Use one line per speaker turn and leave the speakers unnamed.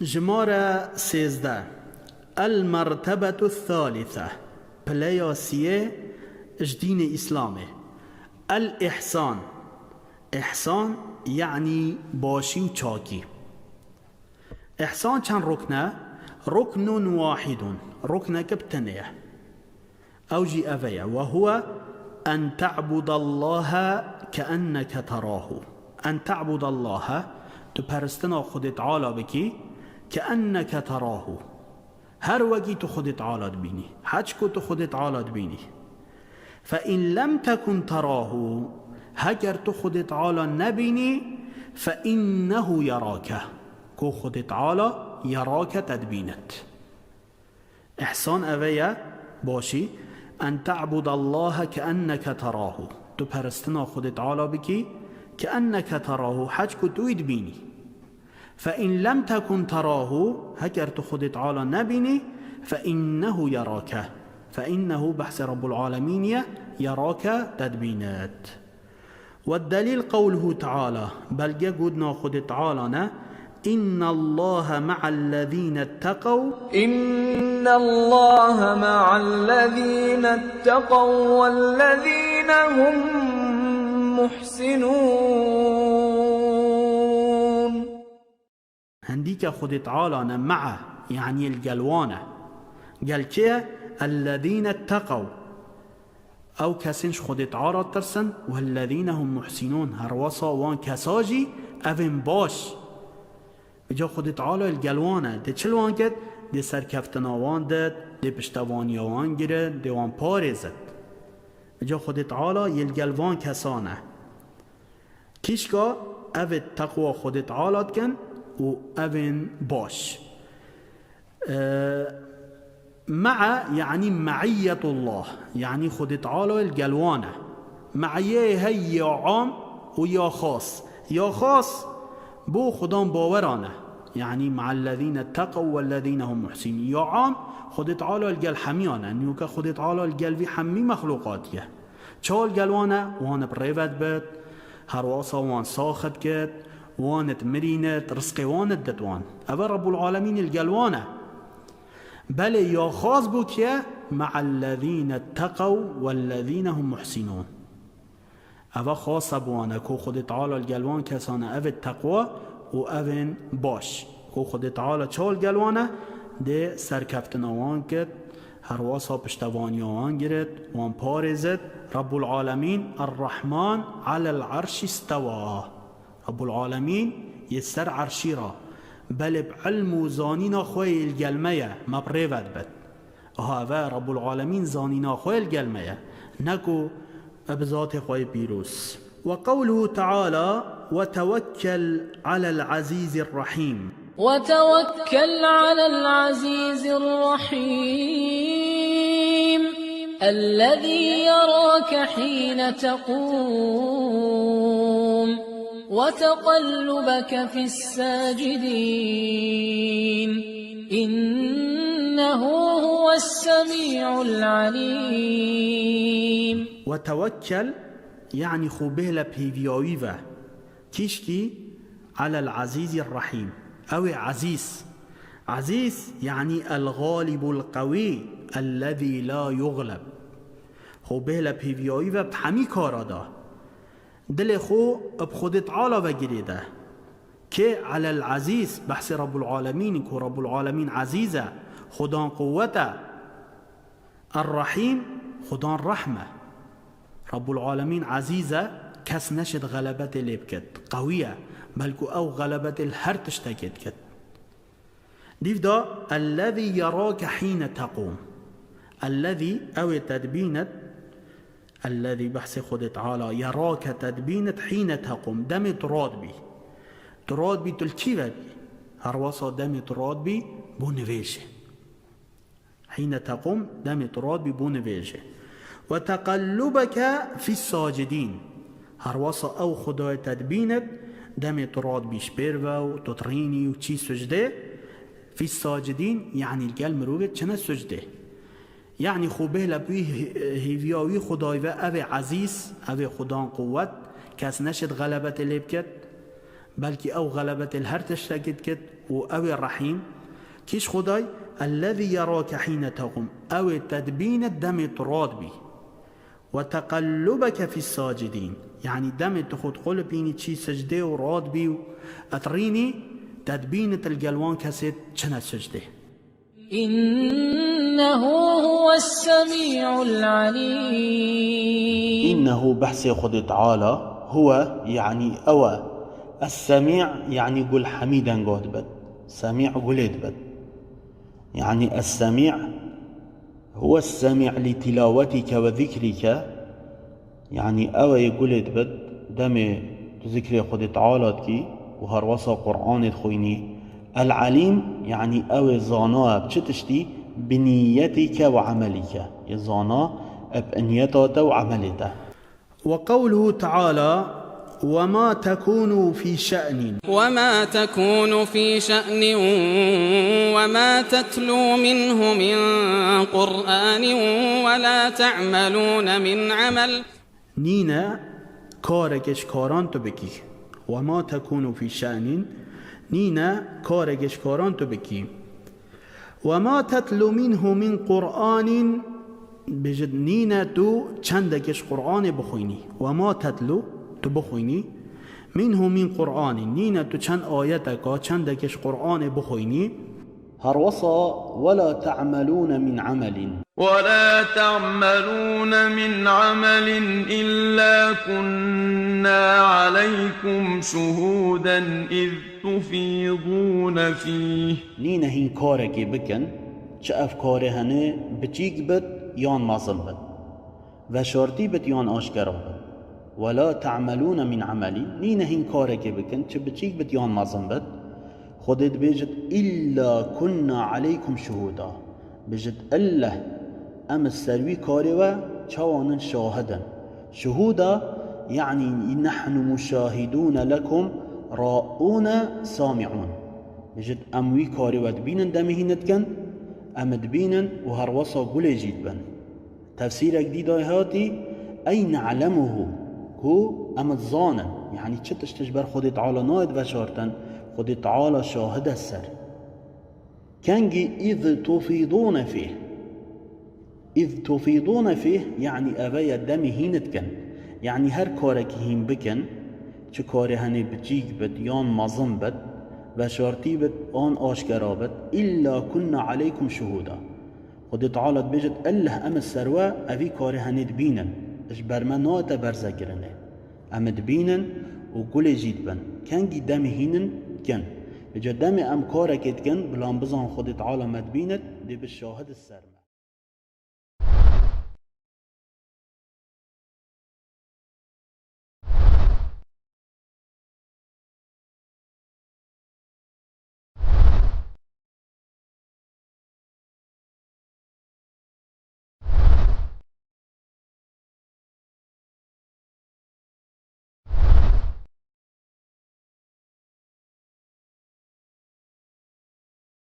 جمارة 13 المرتبة الثالثة پلیاسیه اجدین اسلامه. الاحسان، احسان یعنی باشی و چاکی. احسان چند رکنه؟ رکن واحد، رکن کبتنه اوجی اویه و هو ان تعبد الله كأنك تراه. ان تعبد الله تو پرستنا خود تعالی بکی كأنك تراه، هر وقی تو خود تعالی بینی، حج کو تو خود تعالی بینی. فإن لم تكن تراه، هگر تو خود تعالی نبینی، فإنه يراك، کو خود تعالی يراك تدبینت. احسان اویه باشی ان تعبد الله كأنك تراه، تو پرستنا خود تعالی بکی كأنك تراه، حج کو توید بینی. فإن لم تكن تراه، هگر تو خود تعالی نبینی، فإنه يراك، فإنه بحث رب العالمين يراك تدبينات. والدليل قوله تعالى، بل جودنا خود تعالى إن الله مع الذين اتقوا،
إن الله مع الذين اتقوا والذين هم محسنون.
هنديك خود تعالى مع يعني الجلوانة، قال كيه الذين اتقوا او کسینش خود تعالی ترسن والذین هم محسنون، هر وصا وان کساجی اوین باش بجا خود تعالی الگلوانه ده چل وان کد ده سرکفتناوان دد، ده پشتوانیاوان گیره، ده وان پارزد. بجا خود تعالی الگلوان کسانه کیشکا او تقوی خود تعالی کن و اوین باش. مع يعني معية الله، يعني خود تعالى الجلوانة. معية هي يا عام ويا خاص. يا خاص بو خدان باورانه، يعني مع الذين اتقوا والذين هم محسنين. يا عام خود تعالى الجل حميانه، نيوكا خود تعالى الجل في حمي مخلوقاتيه. چال جلوانه وان بريفت بد، هرواسا وان ساخت كد، وانت مرينت، رزق وانت دتوان. أبا رب العالمين الجلوانه. بل یا خاص بو که مع الذين اتقوا والذين هم محسنون. او خاص بوانه کو خود تعالی الگلوان کسانه او تقوا و او باش، کو خود تعالی چال گلوانه ده سرکفتناوان کد، هر واسا پشتوانیاوان گرد وان پارزد. رب العالمین الرحمن على العرش استوى، رب العالمین یسر عرشی را بل بعلم و زانینا خوی الگلمه ما پریود بد. هاوه رب العالمین زانینا خوی الگلمه نکو ابزات خوی پیروس. وقوله تعالى وتوكل على العزيز الرحيم،
وتوكل على العزيز الرحيم الذي يراك حين تقوم وتقلبك في الساجدين إنه هو السميع العليم.
وتوكل يعني خوبه بهيفياويفا كيشكي على العزيز الرحيم أو عزيز. عزيز يعني الغالب القوي الذي لا يغلب. خوبه بهيفياويفا بحمي كارادا دل خو بخود تعالی وگیریده که علی العزیز بحث رب العالمین که رب العالمین عزیزه، خدان قوته، الرحیم خدان رحمه. رب العالمین عزیزه کس نشد غلبت لیب کد، قویه بلکه او غلبت الهر تشتکد کد. دیو دا الذي يراك حين تقوم، الذي او تدبینت الذي بحث خود تعالى يراك تدبينت حين تقوم. دم تراد بي، تراد بي تلتيوه بي، هر واسا دم تراد بي بو نويشه. حين تقوم دم تراد بي بو نويشه. وتقلبك في الساجدين، هر واسا او خدای تدبينت دم تراد بي شبيروا وتطريني وچي سجده. في الساجدين يعني القلب روبت چنه سجده، يعني خوبه لبوی هیویاوی خدای و او عزیز او خدان قوت کس نشد غلبت لیب کد بلکه او غلبت الهر تشتکد کد وأوي الرحيم كيش خداي الذي يراك حين تقوم أوي تدبين الدم تراد بي وتقلبك في الساجدين يعني دم تخد قلبيني تشي سجده وراد بي أتريني تدبين القلوان كسيت چنت سجده
إنه هو السميع العليم.
إنه بحث خد تعالى هو يعني أوى السميع يعني قل حميدا قد بد سميع قلت بد يعني السميع هو السميع لتلاوتك وذكرك يعني أوى قلت بد دم ذكر خد تعالى كي وهروسا قرآن خويني العليم يعني أوى زانا بشتشتي بنيتك وعملك يزانا بنيتك وعملته. وقوله تعالى وما تكون في شأن
وما تتلو منه من قرآن ولا تعملون من عمل
نينا كاركش كاران تو بكي وما تكون في شأن نينا كاركش كاران تو بكي وما تتلو منه من قرآن بجد نينا تو چندكش قرآن بخويني وما تتلو تو بخويني منه من قرآن نينا تو چند آياتك چندكش قرآن بخويني هروصا ولا تعملون من عمل
إلا كنا عليكم شهودا إذ تفيضون فيه
نينا هين كارك بكن چه افكاره هنه بچيك بد يان مازم بد و شرطي بد يان آشکرا بد ولا تعملون من عمل نينا هين كارك بكن چه بچيك بد يان مازم بد خودت بيجد إلا كنا عليكم شهودا بيجد الله أم السروي كاروا چوانن شاهدا شهودا يعني نحن مشاهدون لكم راؤون سامعون بيجد أموي كاروا دبينن دمهينت كن أمد بينن وهروسا قولي جيد بن تفسير جديد هاتي أي نعلمه هو أمد ظانا يعني چتش تجبر خود تعالى نايد وشارتن خود تعالى شاهد السر كانجي إذ تفيضون فيه يعني أبايا الدم هينت كن يعني هر كارك هين بكن چه كاره هنه بجيك بد يان مظن بد و شرطی بد آن آشکرا بد إلا كنا عليكم شهودا خود تعالى بجد الله أم السروى أفي كاره هند بينن اش برمنات برزگرنه أمد بينن وقل جيد بن كانجي دم هينن كن بجد دم أم كارك كن بلان بزان خود تعالى مد بينت دي بالشاهد السرمه